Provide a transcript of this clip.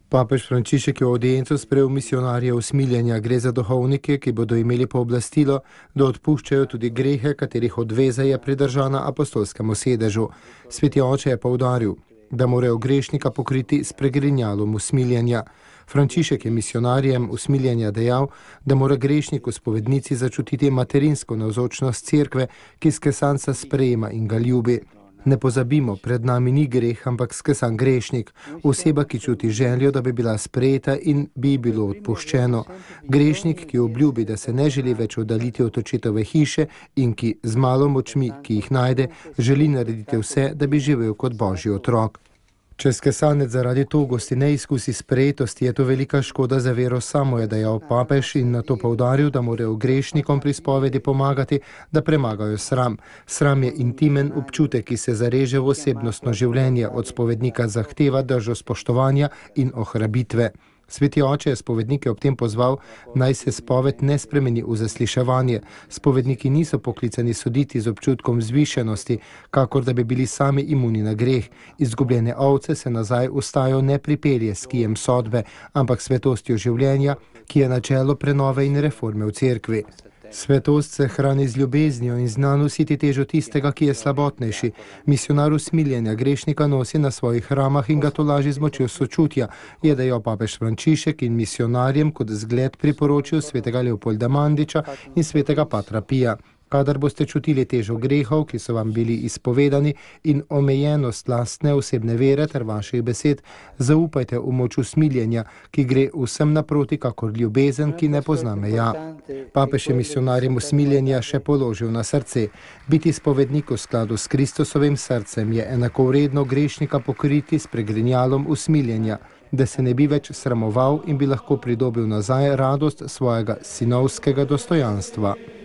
Papež Frančišek je v audiencu sprejel misijonarje usmiljenja. Gre za duhovnike, ki bodo imeli pooblastilo, da odpuščajo tudi grehe, katerih odveza je pridržana apostolskemu sedežu. Sveti oče je poudaril, da morajo grešnika pokriti s pregrinjalom usmiljenja. Frančišek je misijonarjem usmiljenja dejal, da mora grešnik v spovednici začutiti materinsko navzočnost cerkve, ki skesanca sprejema in ga ljubi. Ne pozabimo, pred nami ni greh, ampak skesan grešnik, oseba, ki čuti željo, da bi bila sprejeta in bi bilo odpuščeno. Grešnik, ki obljubi, da se ne želi več oddaljiti od očetove hiše in ki z malo močmi, ki jih najde, želi narediti vse, da bi živel kot Božji otrok. Če skesanec zaradi togosti ne izkusi sprejetosti, je to velika škoda za vero samo, je dejal papež in nato poudaril, da morajo grešnikom pri spovedi pomagati, da premagajo sram. Sram je intimen občutek, ki se zareže v osebnostno življenje, od spovednika zahteva držo spoštovanja in ohrabitve. Sveti oče je spovednike ob tem pozval, naj se spoved ne spremeni v zasliševanje. Spovedniki niso poklicani soditi z občutkom vzvišenosti, kakor da bi bili sami imuni na greh. Izgubljene ovce se nazaj v stajo ne pripelje s kijem sodbe, ampak svetostjo življenja, ki je načelo prenove in reforme v cerkvi. Svetost se hrani z ljubeznijo in zna nositi težo tistega, ki je slabotnejši. Misijonar usmiljenja grešnika nosi na svojih ramah in ga tolaži z močjo sočutja, je dejal papež Frančišek in misijonarjem kot zgled priporočil svetega Leopolda Mandiča in svetega Patra Pija. Kadar boste čutili težo grehov, ki so vam bili izpovedani, in omejenost lastne osebne vere ter vaših besed, zaupajte v moč usmiljenja, ki gre vsem naproti kakor ljubezen, ki ne pozna meja. Papež je misijonarjem usmiljenja še položil na srce. Biti spovednik v skladu s Kristusovim srcem je enakovredno grešnika pokriti s pregrinjalom usmiljenja, da se ne bi več sramoval in bi lahko pridobil nazaj radost svojega sinovskega dostojanstva.